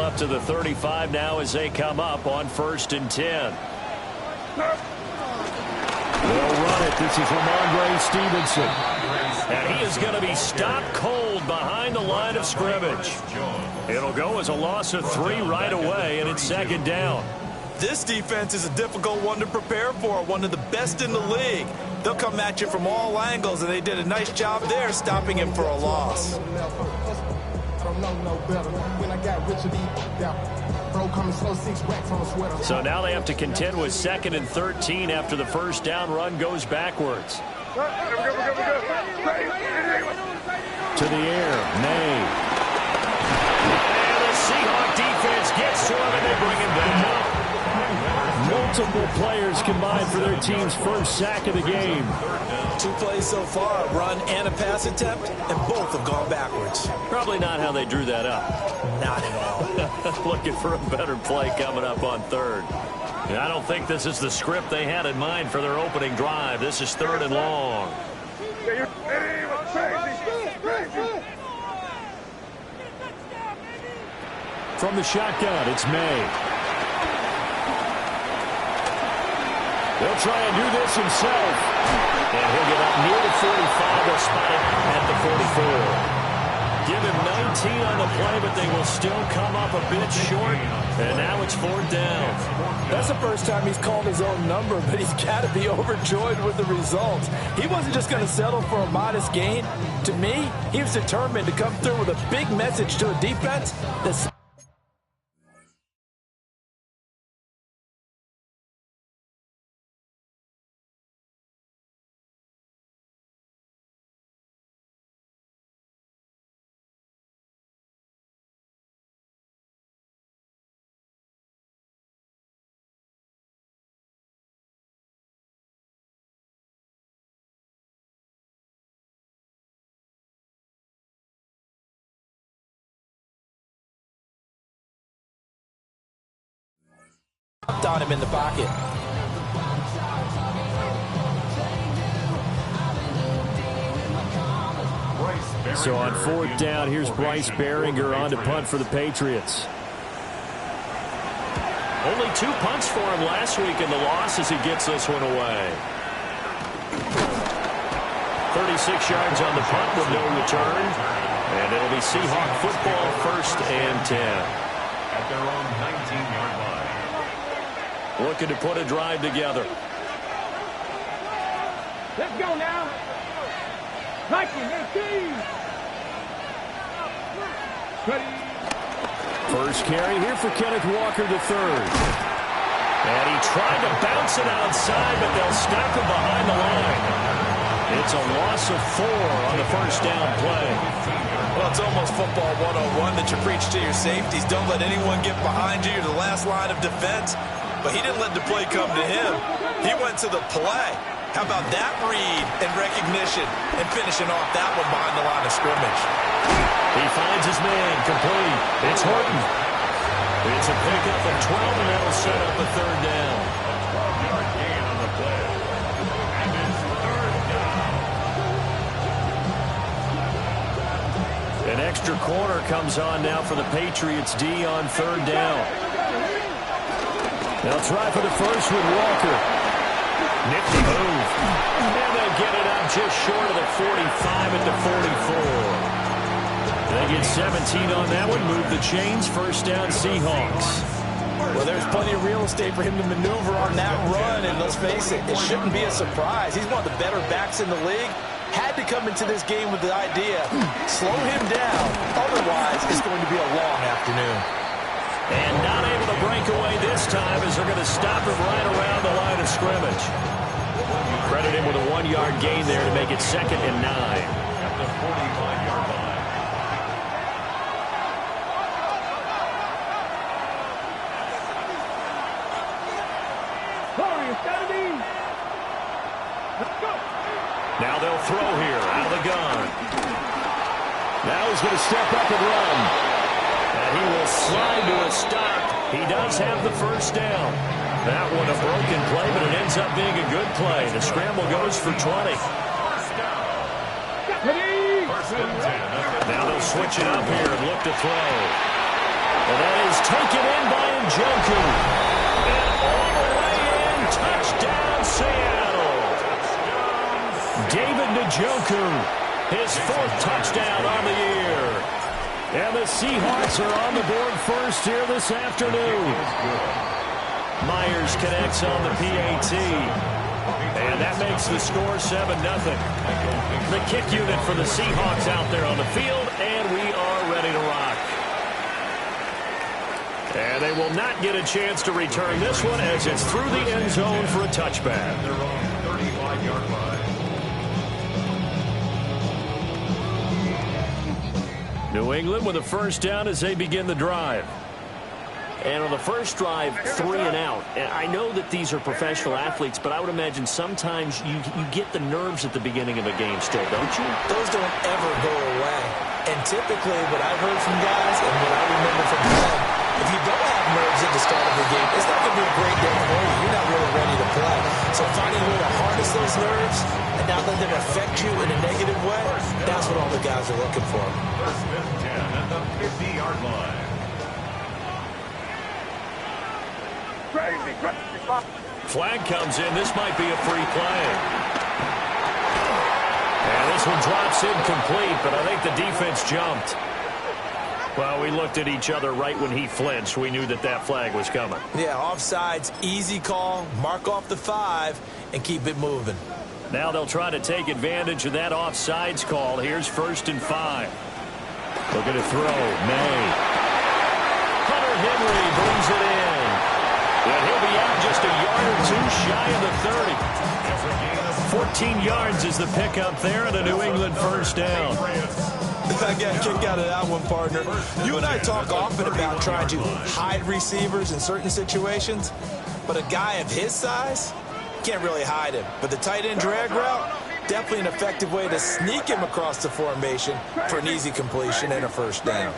up to the 35 now as they come up on 1st and 10. They'll run it. This is Ramondre Stevenson. And he is going to be stopped cold behind the line of scrimmage. It'll go as a loss of 3 right away, and it's 2nd down. This defense is a difficult one to prepare for, one of the best in the league. They'll come at you from all angles, and they did a nice job there stopping him for a loss. So now they have to contend with 2nd and 13 after the first down run goes backwards. To the air, May. And the Seahawk defense gets to him, and they bring him back up. Multiple players combined for their team's first sack of the game. 2 plays so far, a run and a pass attempt, and both have gone backwards. Probably not how they drew that up. Not at all. Looking for a better play coming up on 3rd. And I don't think this is the script they had in mind for their opening drive. This is 3rd and long. From the shotgun, it's May. He'll try and do this himself. And he'll get up near the 45. They'll spot it at the 44. Give him 19 on the play, but they will still come up a bit short. And now it's 4th down. That's the first time he's called his own number, but he's got to be overjoyed with the results. He wasn't just going to settle for a modest gain. To me, he was determined to come through with a big message to a defense that's... on him in the pocket. So on 4th down, here's Bryce Behringer on to punt for the Patriots. Only 2 punts for him last week in the loss as he gets this one away. 36 yards on the punt with no return. And it'll be Seahawk football, 1st and 10. At their own 19-yard line. Looking to put a drive together. Let's go now. First carry here for Kenneth Walker III. And he tried to bounce it outside, but they'll stop him behind the line. It's a loss of 4 on the first down play. Well, it's almost football 101 that you preach to your safeties. Don't let anyone get behind you. You're the last line of defense. But he didn't let the play come to him. He went to the play. How about that read and recognition and finishing off that one behind the line of scrimmage? He finds his man complete. It's Horton. It's a pickup of 12, and that'll set up a 3rd down. 12-yard gain on the play. And it's 3rd down. An extra corner comes on now for the Patriots D on 3rd down. They'll try for the first with Walker. Nifty move. And they'll get it up just short of the 45 at the 44. They get 17 on that one. Move the chains. 1st down Seahawks. Well, there's plenty of real estate for him to maneuver on that run. And let's face it, it shouldn't be a surprise. He's one of the better backs in the league. Had to come into this game with the idea, slow him down. Otherwise, it's going to be a long afternoon. And not able to break away this time as they're going to stop him right around the line of scrimmage. Credit him with a 1-yard gain there to make it 2nd and 9. At the 45-yard line. Now they'll throw here out of the gun. Now he's going to step up and run. And he will slide to a stop. He does have the first down. That one a broken play, but it ends up being a good play. The scramble goes for 20. First and 10. Now they'll switch it up here and look to throw. And that is taken in by Njoku. And all the way in, touchdown Seattle. David Njoku, his 4th touchdown on the year. And the Seahawks are on the board first here this afternoon. Myers connects on the PAT. And that makes the score 7-0. The kick unit for the Seahawks out there on the field, and we are ready to rock. And they will not get a chance to return this one as it's through the end zone for a touchback. They're on the 35-yard line. New England with a first down as they begin the drive. And on the first drive, 3 and out. And I know that these are professional athletes, but I would imagine sometimes you get the nerves at the beginning of a game still, don't you? Those don't ever go away. And typically, what I've heard from guys and what I remember from them, if you don't have nerves at the start of the game, it's not going to be a great day for you. You're not really ready to play. So finding a way to harness those nerves and not let them affect you in a negative way, that's what all the guys are looking for. First and 10 at the 50-yard line. Flag comes in. This might be a free play. And this one drops incomplete, but I think the defense jumped. Well, we looked at each other right when he flinched. We knew that that flag was coming. Yeah, offsides, easy call, mark off the 5, and keep it moving. Now they'll try to take advantage of that offsides call. Here's 1st and 5. Looking to throw. May. Hunter Henry brings it in. And he'll be out just a yard or 2 shy of the 30. 14 yards is the pickup there, and a New England first down. I got a kick out of that one, partner. You and I talk often about trying to hide receivers in certain situations, but a guy of his size can't really hide him. But the tight end drag route, definitely an effective way to sneak him across the formation for an easy completion and a first down.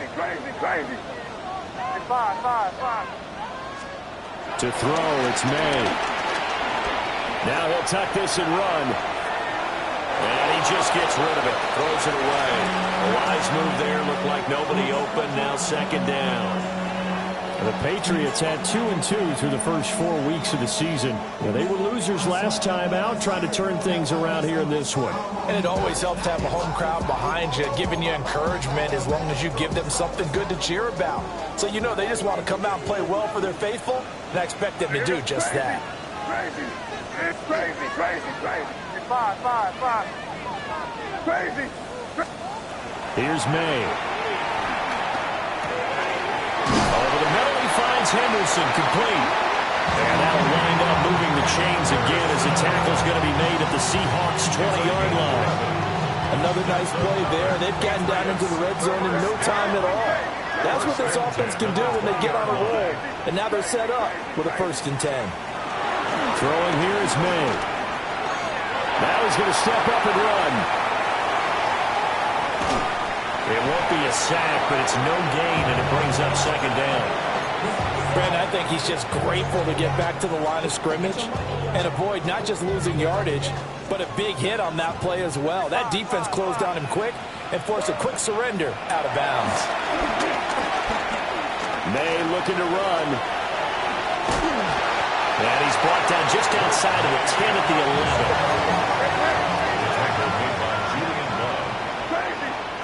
To throw, it's May. Now he'll tuck this and run. And he just gets rid of it. Throws it away. A wise move there. Looked like nobody open. Now 2nd down. And the Patriots had 2-2 through the first 4 weeks of the season. Yeah, they were losers last time out, trying to turn things around here in this one. And it always helps to have a home crowd behind you, giving you encouragement as long as you give them something good to cheer about. So you know they just want to come out and play well for their faithful, and I expect them to do just that. Crazy. Here's May. Over the middle, he finds Henderson, complete. And that'll wind up moving the chains again as the tackle's going to be made at the Seahawks' 20-yard line. Another nice play there. They've gotten down into the red zone in no time at all. That's what this offense can do when they get on a roll. And now they're set up with a 1st and 10. Throwing here is May. Now he's going to step up and run. It won't be a sack, but it's no gain, and it brings up 2nd down. Brent, I think he's just grateful to get back to the line of scrimmage and avoid not just losing yardage, but a big hit on that play as well. That defense closed on him quick and forced a quick surrender out of bounds. May looking to run. And he's brought down just outside of the 10 at the 11. Tackle made by Julian Love.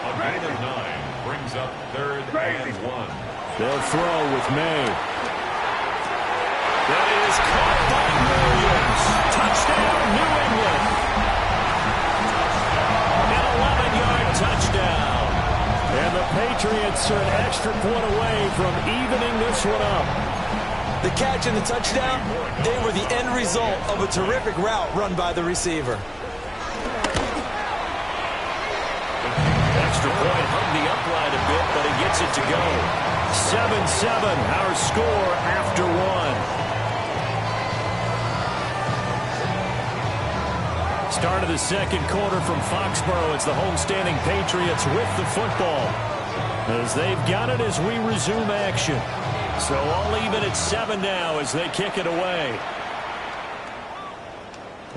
A gain of 9 brings up 3rd and 1. They'll throw with May. That is caught by Williams. Touchdown, New England. An 11-yard touchdown. And the Patriots are an extra point away from evening this one up. The catch and the touchdown, they were the end result of a terrific route run by the receiver. Extra point hung the upright a bit, but he gets it to go. 7-7, our score after 1. Start of the 2nd quarter from Foxborough. It's the homestanding Patriots with the football, as they've got it as we resume action. So all even at 7 now as they kick it away.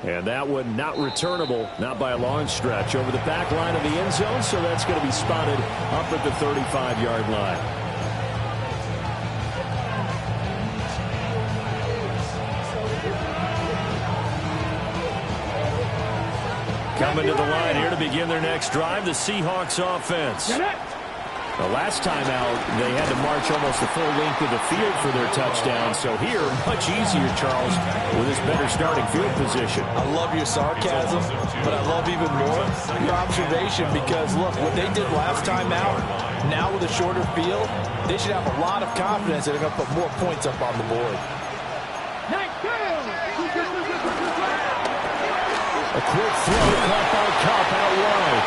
And that one not returnable, not by a long stretch, over the back line of the end zone, so that's going to be spotted up at the 35-yard line. Coming to the line here to begin their next drive, the Seahawks offense. The last time out, they had to march almost the full length of the field for their touchdown. So here, much easier, Charles, with this better starting field position. I love your sarcasm, but I love even more your observation because, look, what they did last time out, now with a shorter field, they should have a lot of confidence that they're going to put more points up on the board. A quick throw caught by Cup out wide.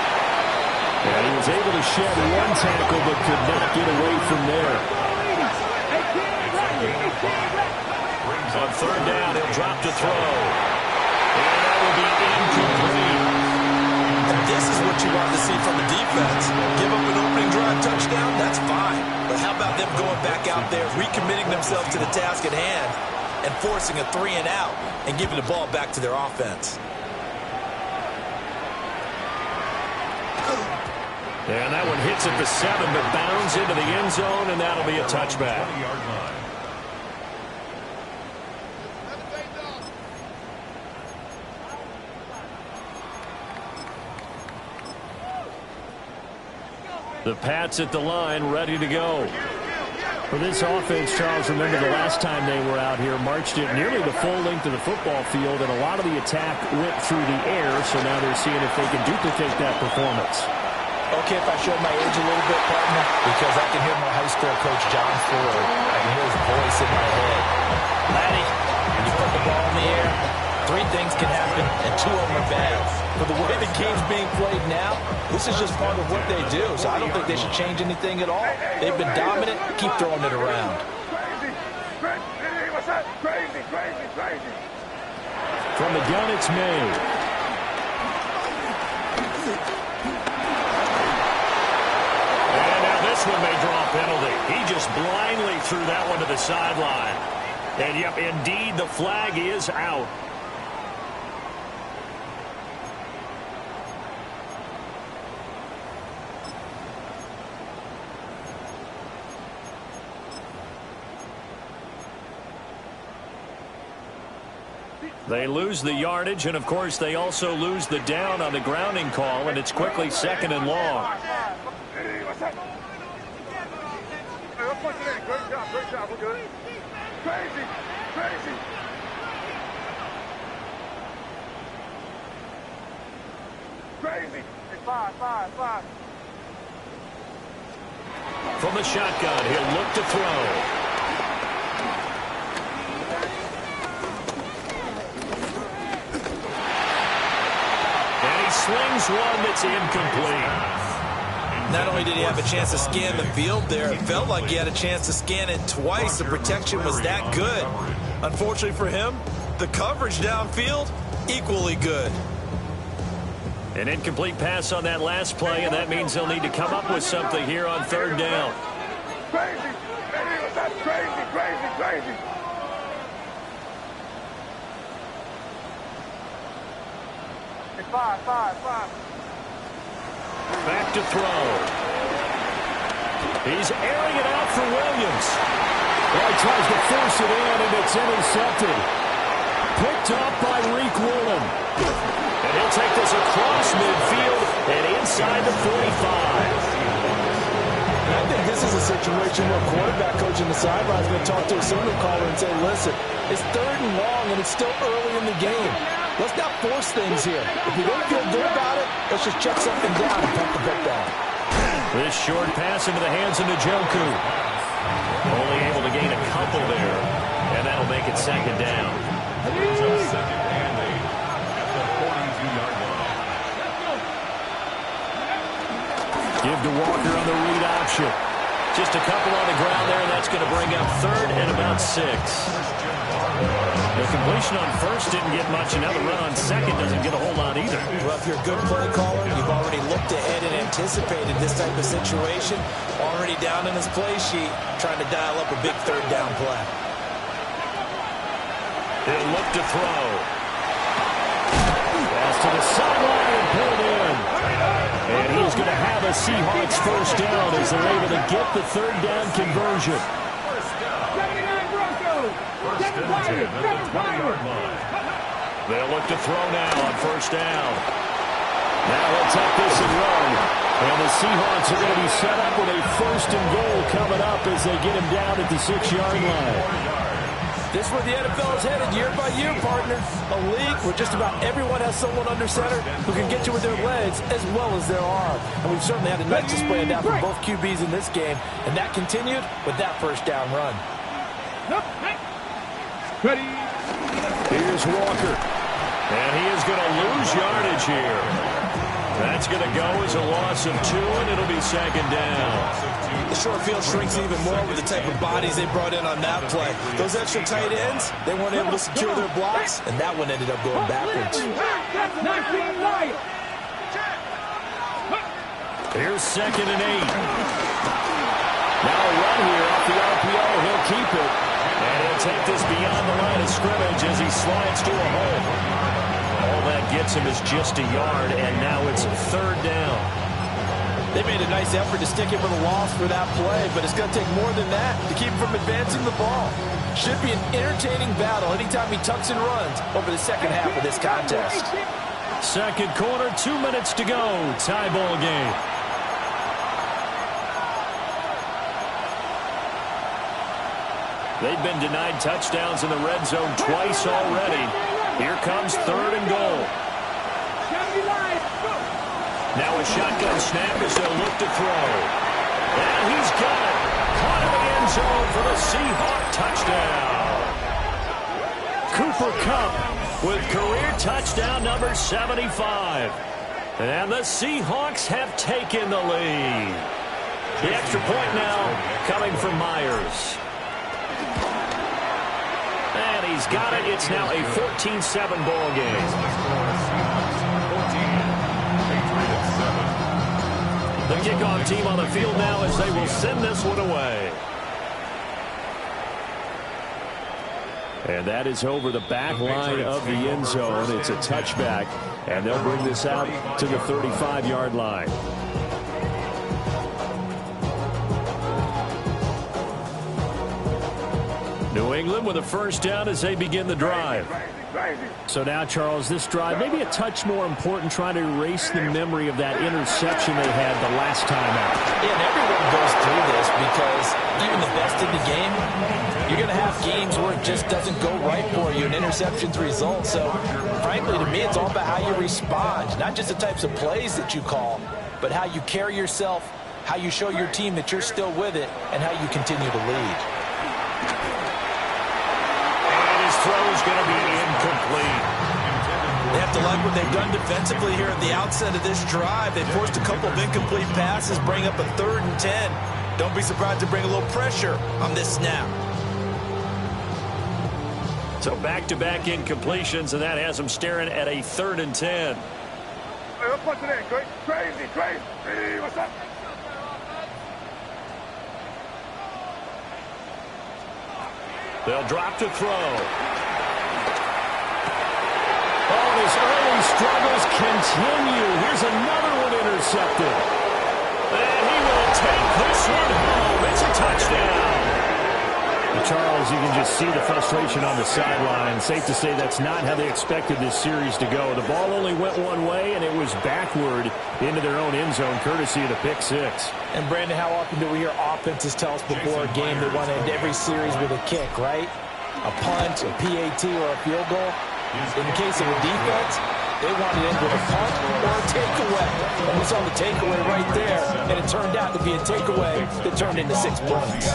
And he was able to shed one tackle but could not get away from there. On third down, he'll drop to throw. And that will be incomplete. And this is what you want to see from the defense. Give up an opening drive touchdown, that's fine. But how about them going back out there, recommitting themselves to the task at hand, and forcing a 3-and-out and giving the ball back to their offense. And that one hits at the 7, but bounds into the end zone, and that'll be a touchback. The Pats at the line, ready to go. For this offense, Charles, remember the last time they were out here, marched it nearly the full length of the football field, and a lot of the attack went through the air, so now they're seeing if they can duplicate that performance. Okay, if I show my age a little bit, partner, because I can hear my high school coach, John Ford. I can hear his voice in my head. Laddie, when you put the ball in the air, 3 things can happen, and 2 of them are bad. But the way the game's being played now, this is just part of what they do, so I don't think they should change anything at all. They've been dominant. Keep throwing it around. From the gun, it's made. This one may draw a penalty. He just blindly threw that one to the sideline. And, yep, indeed, the flag is out. They lose the yardage, and, of course, they also lose the down on the grounding call, and it's quickly 2nd and long. Great job, we're good. Crazy. It's 5. From the shotgun, he'll look to throw. And he slings one that's incomplete. Not only did he have a chance to scan the field there, it felt like he had a chance to scan it twice. The protection was that good. Unfortunately for him, the coverage downfield, equally good. An incomplete pass on that last play, and that means they'll need to come up with something here on 3rd down. Crazy. It's 5. Back to throw. He's airing it out for Williams. Well, he tries to force it in, and it's intercepted. Picked up by Reek Woolen. And he'll take this across midfield and inside the 45. I think this is a situation where quarterback coach in the sideline is going to talk to a signal caller and say, listen, it's 3rd and long, and it's still early in the game. Let's not force things here. If we don't feel good about it, let's just check something down and put the book down. This short pass into the hands of Njoku. Only able to gain a couple there, and that'll make it 2nd down. It's a 2nd and 8 at the 42-yard line. Give to Walker on the read option. Just a couple on the ground there, and that's going to bring up 3rd and about 6. The completion on 1st didn't get much, and now the run on 2nd doesn't get a whole lot either. Well, if you're a good play caller, you've already looked ahead and anticipated this type of situation. Already down in his play sheet, trying to dial up a big 3rd down play. He'll look to throw. Pass to the sideline and pulled in. And he's going to have a Seahawks 1st down as they're able to get the 3rd down conversion. First and 10 at the 20-yard line. They'll look to throw now on 1st down. Now he'll take this and run. And the Seahawks are going to be set up with a 1st and goal coming up as they get him down at the 6-yard line. This is where the NFL is headed year by year, partner. A league where just about everyone has someone under center who can get you with their legs as well as their arm. And we've certainly had a nice display of that from both QBs in this game. And that continued with that 1st down run. Ready. Here's Walker. And he is going to lose yardage here. That's going to go as a loss of 2, and it'll be 2nd down. The short field shrinks even more with the type of bodies they brought in on that play. Those extra tight ends, they weren't able to secure their blocks, and that one ended up going backwards. Here's 2nd and 8. Now a run here off the RPO. He'll keep it. And he'll take this beyond the line of scrimmage as he slides to a hole. All that gets him is just a yard, and now it's 3rd down. They made a nice effort to stick him with a loss for that play, but it's going to take more than that to keep him from advancing the ball. Should be an entertaining battle anytime he tucks and runs over the 2nd half of this contest. 2nd quarter, 2 minutes to go. Tie ball game. They've been denied touchdowns in the red zone twice already. Here comes 3rd and goal. Now a shotgun snap as they'll look to throw. And he's got it. Caught in the end zone for the Seahawk touchdown. Cooper Kupp with career touchdown number 75. And the Seahawks have taken the lead. The extra point now coming from Myers. And he's got it. It's now a 14-7 ball game. The kickoff team on the field now as they will send this one away. And that is over the back line of the end zone. It's a touchback, and they'll bring this out to the 35-yard line. New England with a 1st down as they begin the drive. So now, Charles, this drive maybe a touch more important, trying to erase the memory of that interception they had the last time out. Yeah, and everyone goes through this because even the best in the game, you're going to have games where it just doesn't go right for you, and interceptions result. So, frankly, to me, it's all about how you respond, not just the types of plays that you call, but how you carry yourself, how you show your team that you're still with it, and how you continue to lead. Throw's going to be incomplete. They have to like what they've done defensively here at the outset of this drive. They forced a couple of incomplete passes, bring up a 3rd and 10. Don't be surprised to bring a little pressure on this snap. So back-to-back incompletions, and that has them staring at a 3rd and 10. Hey, let's punch it in, crazy. Hey, what's up? They'll drop to throw. Oh, his early struggles continue. Here's another one intercepted. And he will take this one home. It's a touchdown. Charles, you can just see the frustration on the sideline. Safe to say that's not how they expected this series to go. The ball only went one way, and it was backward into their own end zone, courtesy of the pick 6. And, Brandon, how often do we hear offenses tell us before a game they want to end every series with a kick, right? A punt, a PAT, or a field goal. In the case of a defense, they want to end with a punt or a takeaway. And we saw the takeaway right there, and it turned out to be a takeaway that turned into 6 points.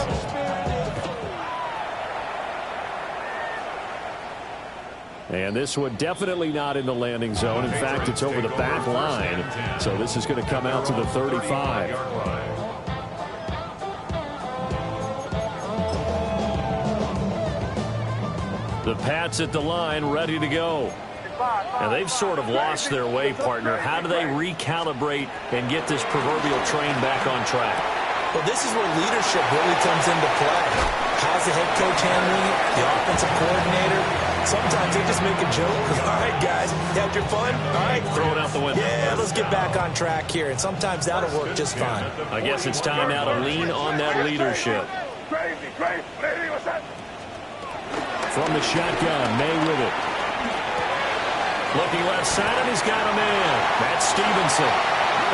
And this one definitely not in the landing zone. In fact, it's over the back line. So this is going to come out to the 35. The Pats at the line, ready to go. And they've sort of lost their way, partner. How do they recalibrate and get this proverbial train back on track? Well, this is where leadership really comes into play. How's the head coach handling it? The offensive coordinator? Sometimes they just make a joke. All right, guys, you had your fun? All right. Throw it out the window. Yeah, let's get back on track here. And sometimes that'll work just fine. I guess it's time now to lean on that leadership. Crazy. Lady, what's that? From the shotgun, May with it. Looking left side, and he's got him in. That's Stevenson.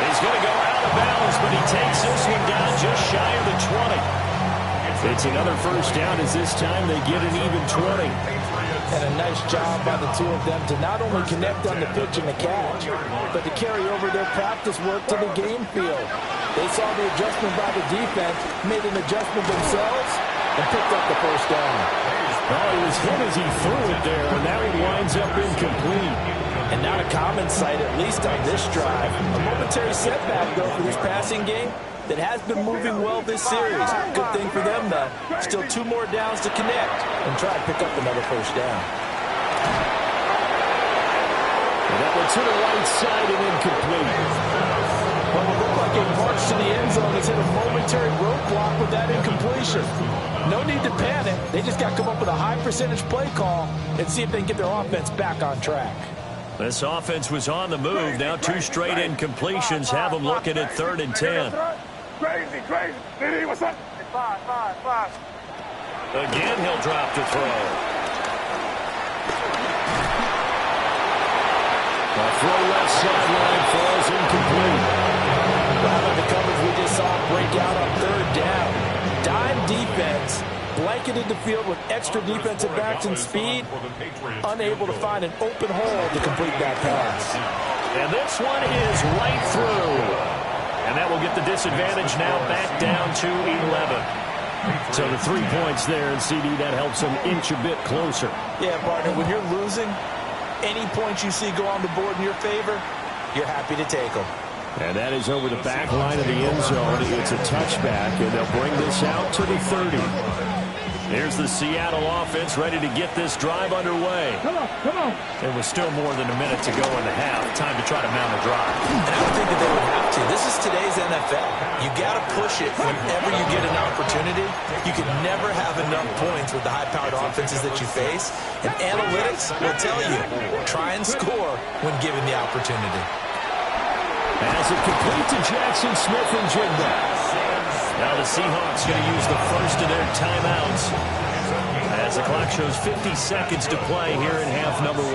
He's going to go out of bounds, but he takes this one down just shy of the 20. It's another first down as this time they get an even 20. And a nice job by the two of them to not only connect on the pitch and the catch, but to carry over their practice work to the game field. They saw the adjustment by the defense, made an adjustment themselves, and picked up the first down. Oh, he was hit as he threw it there, and now he winds up incomplete. And not a common sight, at least on this drive. A momentary setback, though, for this passing game that has been moving well this series. Good thing for them, though. Still 2 more downs to connect and try to pick up another first down. And that one to the right side and incomplete. Well, it looked like a march to the end zone has hit a momentary roadblock with that incompletion. No need to panic. They just got to come up with a high percentage play call and see if they can get their offense back on track. This offense was on the move. Now 2 straight incompletions have them looking at 3rd and 10. Crazy. Diddy, what's up? 5. Again, he'll drop to throw. A throw left sideline falls incomplete. Rather the coverage we just saw break out on 3rd down. Dime defense, blanketed the field with extra defensive backs and speed, unable to find an open hole to complete that pass. And this one is right through. And that will get the disadvantage now back down to 11. So the 3 points there, and CD, that helps them inch a bit closer. Yeah, partner, when you're losing, any points you see go on the board in your favor, you're happy to take them. And that is over the back line of the end zone. It's a touchback, and they'll bring this out to the 30. There's the Seattle offense ready to get this drive underway. Come on. There was still more than a minute to go in the half. Time to try to mount a drive. And I would think that they would have to. This is today's NFL. You got to push it whenever you get an opportunity. You can never have enough points with the high-powered offenses that you face. And analytics will tell you, try and score when given the opportunity. As it complete to Jackson Smith and Jigba. Now the Seahawks going to use the first of their timeouts as the clock shows 50 seconds to play here in half number 1.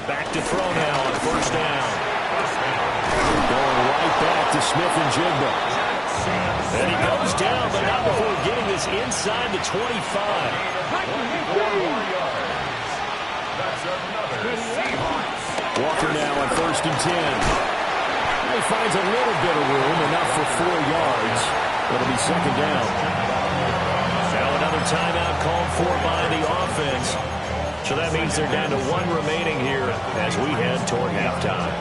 Back to throw now on first down. Going right back to Smith and Jigba. And he goes down, but not before getting this inside the 25. Walker now on first and 10. He finds a little bit of room, enough for 4 yards. It'll be second down. Now another timeout called for by the offense. So that means they're down to 1 remaining here as we head toward halftime.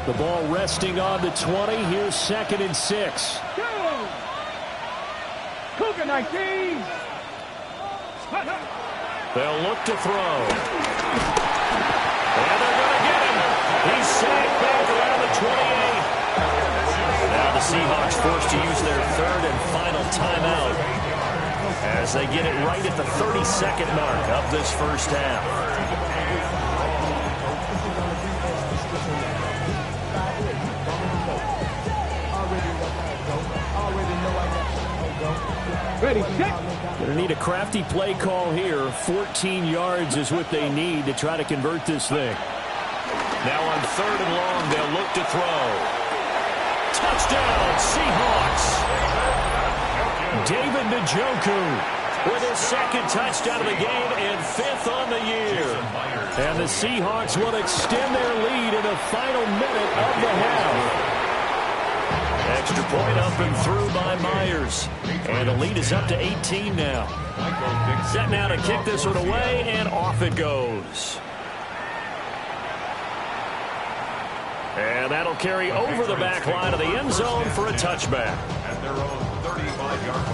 The ball resting on the 20. Here's second and 6. Cougar 19. They'll look to throw. And they're going to get him. He's sacked back around the 28. Now the Seahawks forced to use their 3rd and final timeout as they get it right at the 32nd mark of this first half. Ready, set. Going to need a crafty play call here. 14 yards is what they need to try to convert this thing. Now on 3rd and long, they'll look to throw. Touchdown, Seahawks. David Njoku with his 2nd touchdown of the game and 5th on the year. And the Seahawks will extend their lead in the final minute of the half. Extra point up and through by Myers. And the lead is up to 18 now. Set now to kick this one away, and off it goes. And that'll carry over the back line of the end zone for a touchback. At their own 35-yard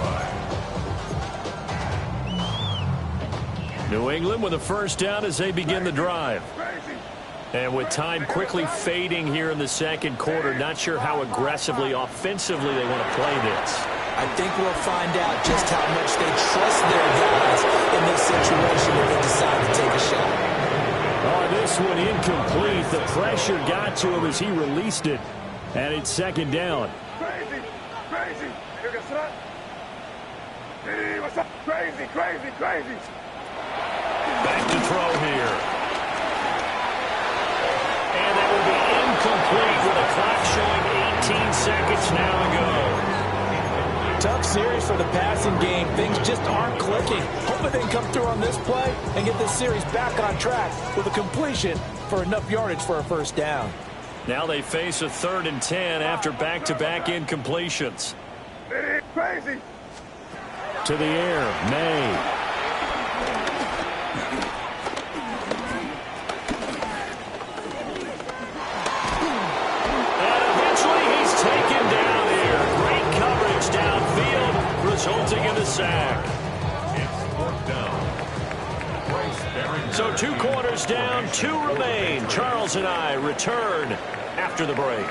line. New England with a first down as they begin the drive. And with time quickly fading here in the second quarter, not sure how aggressively, offensively they want to play this. I think we'll find out just how much they trust their guys in this situation if they decide to take a shot. Oh, this one incomplete. The pressure got to him as he released it. And it's second down. Crazy. Here goes Hey, what's up? Crazy, crazy, crazy. Back to throw here. And that will be incomplete with a clock showing 18 seconds now to go. Tough series for the passing game. Things just aren't clicking. Hoping they can come through on this play and get this series back on track with a completion for enough yardage for a first down. Now they face a 3rd and 10 after back-to-back incompletions. Crazy. To the air, May. Taken down here. Great coverage downfield, resulting in the sack. It's 4th down. So 2 quarters down, 2 remain. Charles and I return after the break.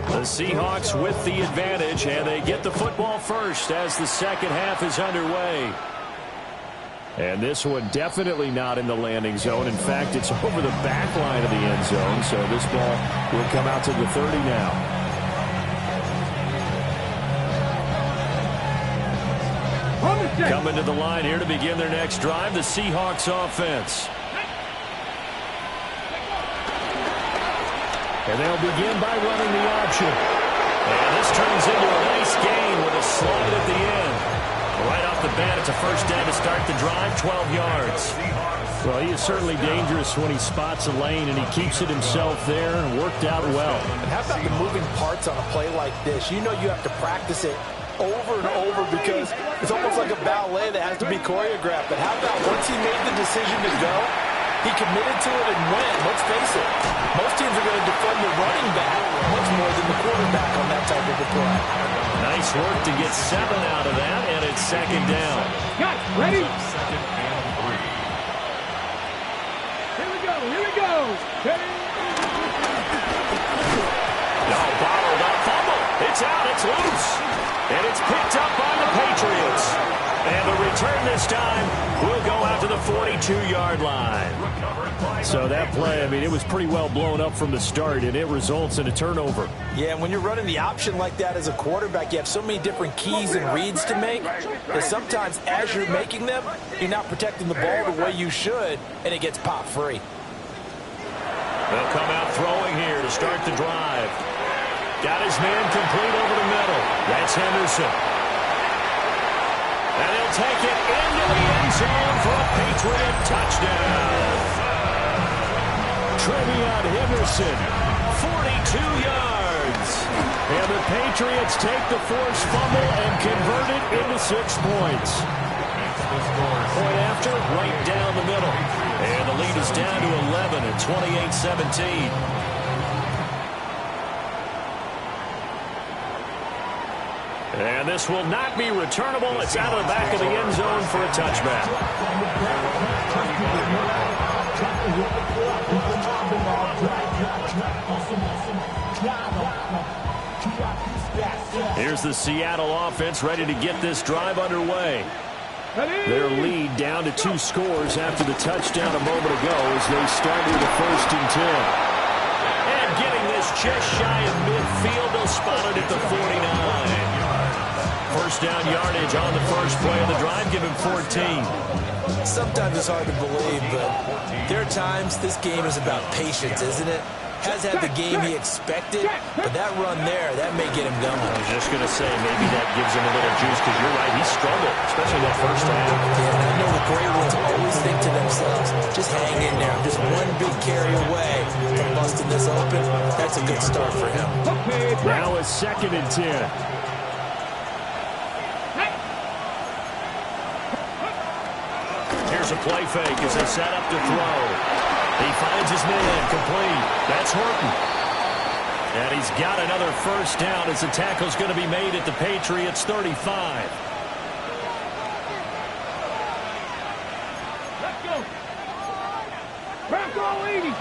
The Seahawks with the advantage, and they get the football first as the second half is underway. And this one definitely not in the landing zone. In fact, it's over the back line of the end zone, so this ball will come out to the 30 now. Coming to the line here to begin their next drive, the Seahawks offense. And they'll begin by running the option. And this turns into a nice gain with a slide at the end. Right off the bat, it's a first down to start the drive, 12 yards. Well, he is certainly dangerous when he spots a lane, and he keeps it himself there and worked out well. And how about the moving parts on a play like this? You know you have to practice it over and over because it's almost like a ballet that has to be choreographed. But how about once he made the decision to go, he committed to it and went. Let's face it, most teams are going to defend the running back much more than the quarterback on that type of a play. Nice work to get 7 out of that, and it's 2nd down. Got ready? 2nd and 3. Here we go, here we go. No, bottled up fumble. It's out, it's loose. And it's picked up by the Patriots. And the return this time will go out to the 42-yard line. So that play, I mean, it was pretty well blown up from the start, and it results in a turnover. Yeah, and when you're running the option like that as a quarterback, you have so many different keys and reads to make that sometimes as you're making them, you're not protecting the ball the way you should, and it gets pop free. They'll come out throwing here to start the drive. Got his man complete over the middle. That's Henderson. And he'll take it into the end zone for a Patriot touchdown. Trevion Henderson, 42 yards. And the Patriots take the forced fumble and convert it into 6 points. Point after, right down the middle. And the lead is down to 11 at 28-17. And this will not be returnable. It's out of the back of the end zone for a touchback. Here's the Seattle offense ready to get this drive underway. Their lead down to 2 scores after the touchdown a moment ago as they start with a 1st and 10. And getting this just shy of midfield, they'll spot it at the 49. First down yardage on the first play of the drive, give him 14. Sometimes it's hard to believe, but there are times this game is about patience, isn't it? Has had the game he expected, but that run there, that may get him going. I was just going to say, maybe that gives him a little juice, because you're right, he struggled, especially that first half. Yeah, and I know the great ones always think to themselves, just hang in there. I'm just one big carry away from busting this open. That's a good start for him. Now a 2nd and 10. Here's a play fake as they set up to throw. He finds his man complete. That's Horton. And he's got another first down as the tackle's going to be made at the Patriots 35. Let's go. Back all 80.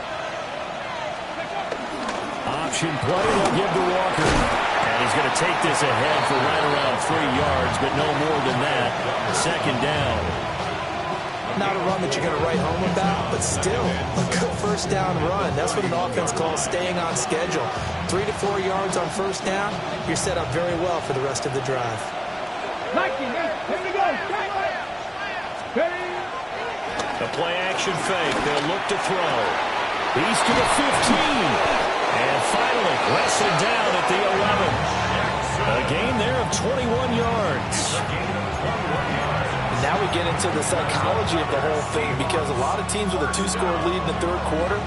Option play, they'll give to Walker. And he's going to take this ahead for right around 3 yards, but no more than that. 2nd down. not a run that you're going to write home about, but still a good first down run. That's what an offense calls staying on schedule. 3 to 4 yards on first down, you're set up very well for the rest of the drive. The play action fake. They'll look to throw. He's to the 15. And finally wrestled down at the 11. A gain there of 21 yards. Now we get into the psychology of the whole thing, because a lot of teams with a 2-score lead in the third quarter,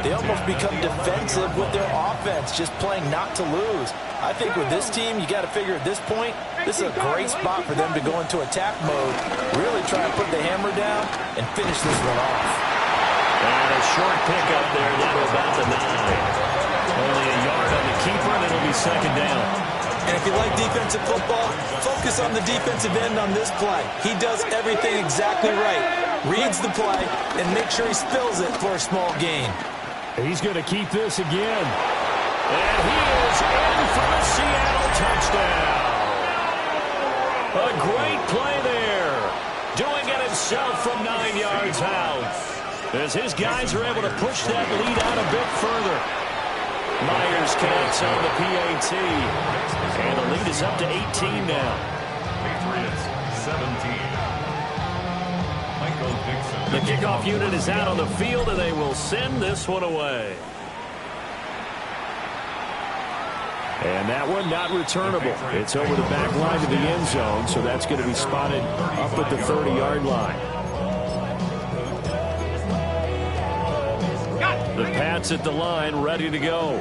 they almost become defensive with their offense, just playing not to lose. I think with this team, you got to figure at this point, this is a great spot for them to go into attack mode, really try to put the hammer down and finish this one off. And a short pickup there down to about the 9. Only a yard on the keeper, and it'll be second down. And if you like defensive football, focus on the defensive end on this play. He does everything exactly right. Reads the play and makes sure he spills it for a small gain. He's going to keep this again. And he is in for a Seattle touchdown. A great play there. Doing it himself from 9 yards out. As his guys are able to push that lead out a bit further. Myers connects on the PAT. And the lead is up to 18 now. Patriots 17. Michael Dixon. The kickoff unit is out on the field, and they will send this one away. And that one not returnable. It's over the back line of the end zone, so that's going to be spotted up at the 30-yard line. The Pats at the line, ready to go.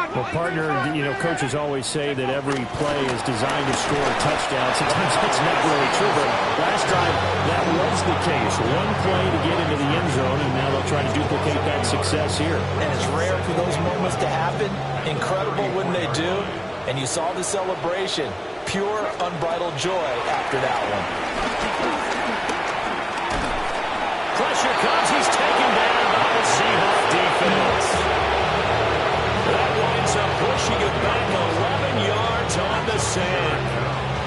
Well, partner, coaches always say that every play is designed to score a touchdown. Sometimes that's not really true, but last time that was the case. One play to get into the end zone, and now they'll try to duplicate that success here. And it's rare for those moments to happen. Incredible when they do. And you saw the celebration. Pure, unbridled joy after that one. Pressure comes. He's taken down by the Seahawks defense. That winds up pushing it back 11 yards on the sand.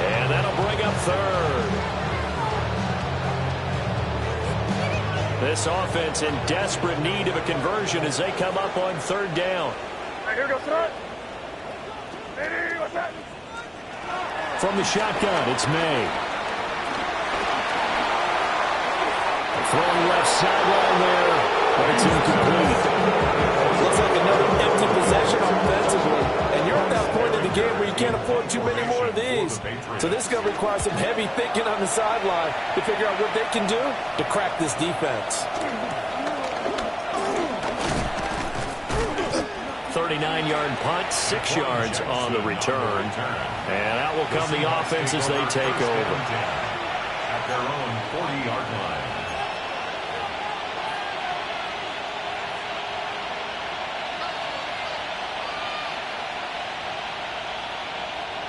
And that'll bring up third. This offense in desperate need of a conversion as they come up on third down. Here we go, sir. From the shotgun, it's May. Throwing left sideline there, but it's incomplete. Looks like another empty possession offensively. And you're at that point in the game where you can't afford too many more of these. So this is going to require some heavy thinking on the sideline to figure out what they can do to crack this defense. 39-yard punt, 6 yards on the return. And out will come the offense as they take over. At their own 40-yard line.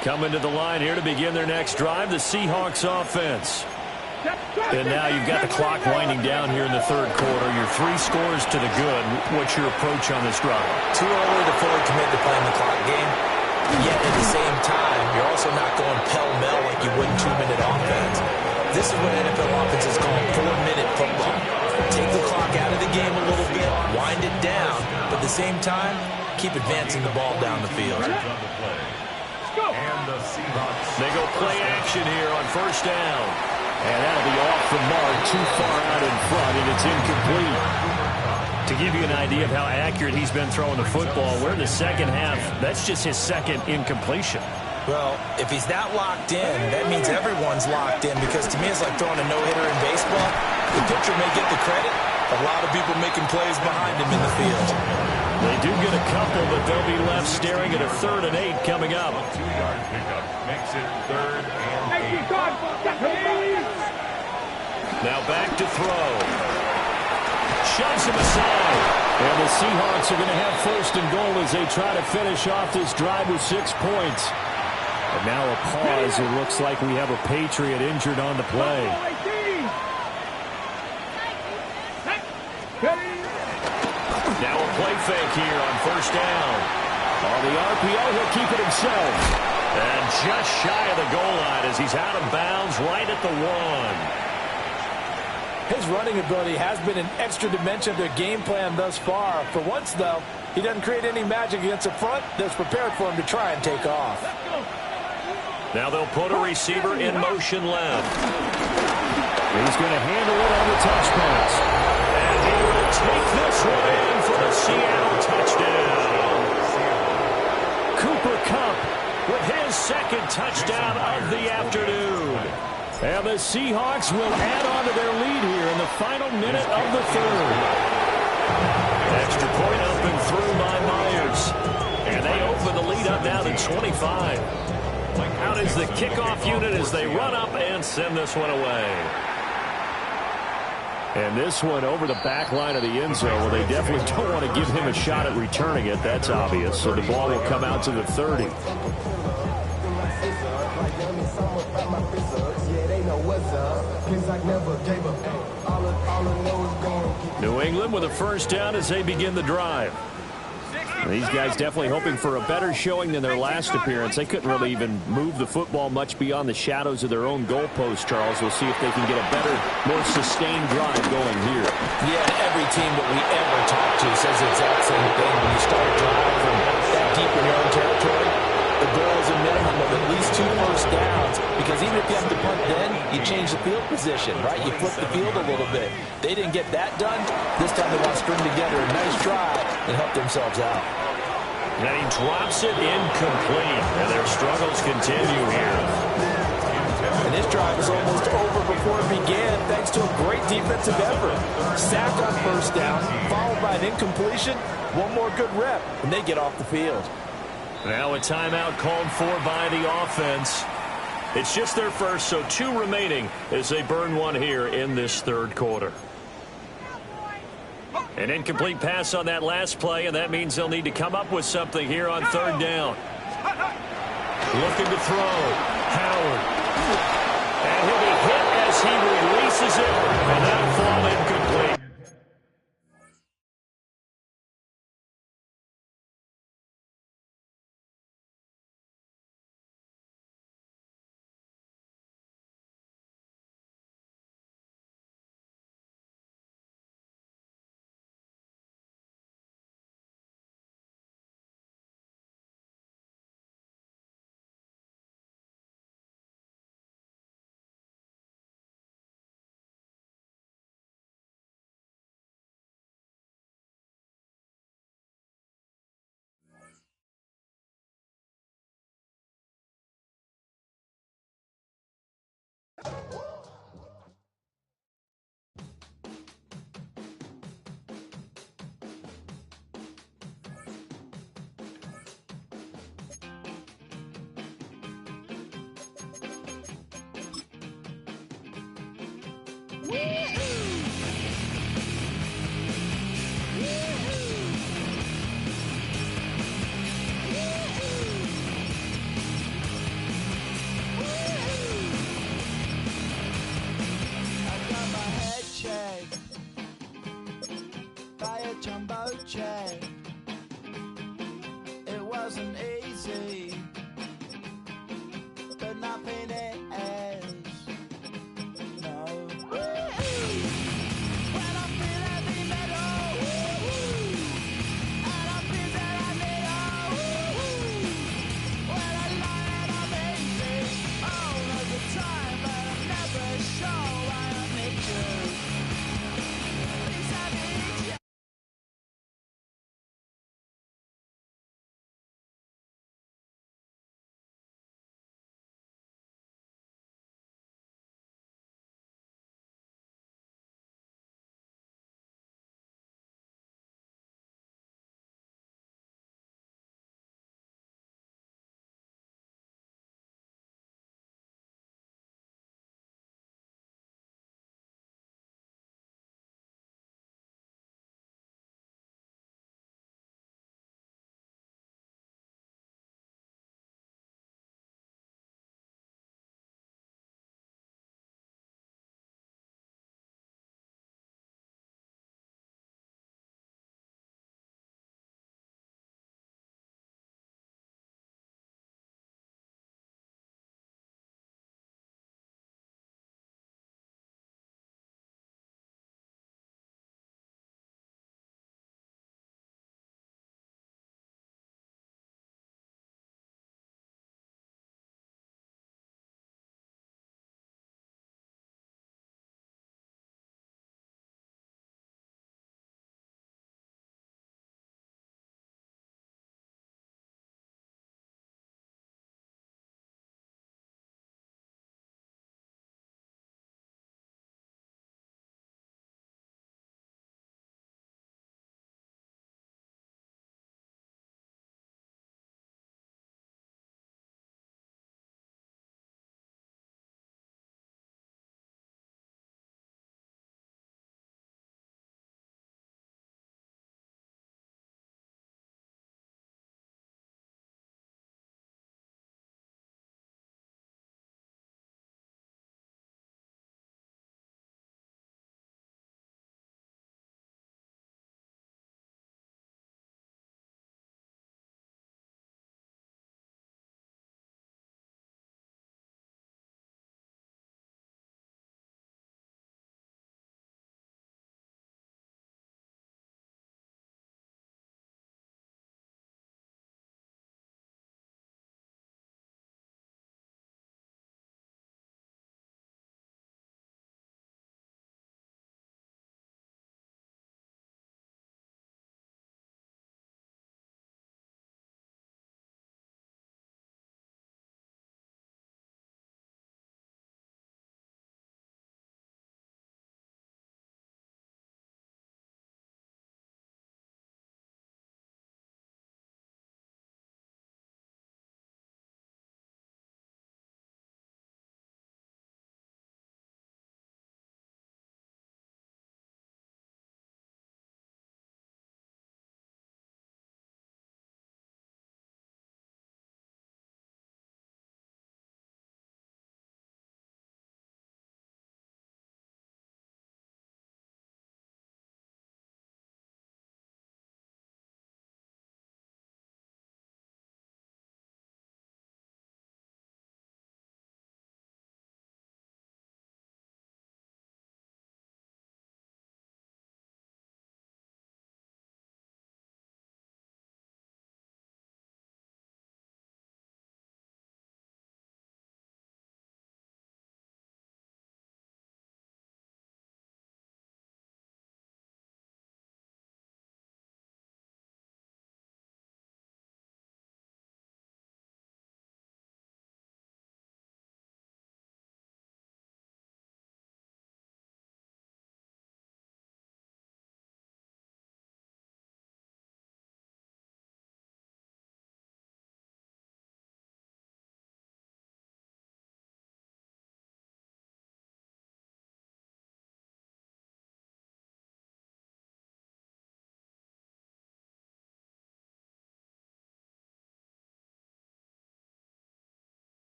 Coming to the line here to begin their next drive, the Seahawks offense. And now you've got the clock winding down here in the third quarter. You're 3 scores to the good. What's your approach on this drive? Too early to fully commit to playing the clock game. Yet at the same time, you're also not going pell-mell like you would in 2-minute offense. This is what NFL offenses call 4-minute football. Take the clock out of the game a little bit, wind it down, but at the same time, keep advancing the ball down the field. And the Seahawks. They go play action here on first down. And that'll be off the mark, too far out in front, and it's incomplete. To give you an idea of how accurate he's been throwing the football, we're in the second half. That's just his second incompletion. Well, if he's that locked in, that means everyone's locked in, because to me it's like throwing a no-hitter in baseball. The pitcher may get the credit, a lot of people making plays behind him in the field. They do get a couple, but they'll be left staring at a 3rd and 8 coming up. A 2-yard pickup makes it 3rd and 8. Now back to throw. Shoves him aside. And the Seahawks are going to have 1st and goal as they try to finish off this drive with 6 points. And now a pause. It looks like we have a Patriot injured on the play. Now a play fake here on first down. On the RPO, he'll keep it himself. And just shy of the goal line as he's out of bounds right at the 1. His running ability has been an extra dimension to the game plan thus far. For once, though, he doesn't create any magic against the front that's prepared for him to try and take off. Now they'll put a receiver in motion left. He's going to handle it on the touch pass. And he will take this one in for the Seattle touchdown. Cooper Kupp with his second touchdown of the afternoon. And the Seahawks will add on to their lead here in the final minute of the third. Extra point up and through by Myers. And they open the lead up now to 25. Out is the kickoff unit as they run up and send this one away. And this one over the back line of the end zone. Well, they definitely don't want to give him a shot at returning it. That's obvious. So the ball will come out to the 30. New England with a first down as they begin the drive. These guys definitely hoping for a better showing than their last appearance. They couldn't really even move the football much beyond the shadows of their own goalpost, Charles. We'll see if they can get a better, more sustained drive going here. Yeah, every team that we ever talk to says the exact same thing. When you start a drive from that deep in your own territory, the goal is a minimum of at least 2 first downs, because even if you have to punt then, you change the field position, right? You flip the field a little bit. They didn't get that done. This time they want to string together a nice drive and help themselves out. And he drops it incomplete. And their struggles continue here. And this drive is almost over before it began, thanks to a great defensive effort. Sack on first down, followed by an incompletion. One more good rep, and they get off the field. Now a timeout called for by the offense. It's just their first, so 2 remaining as they burn one here in this third quarter. An incomplete pass on that last play, and that means they'll need to come up with something here on third down. Looking to throw. Howard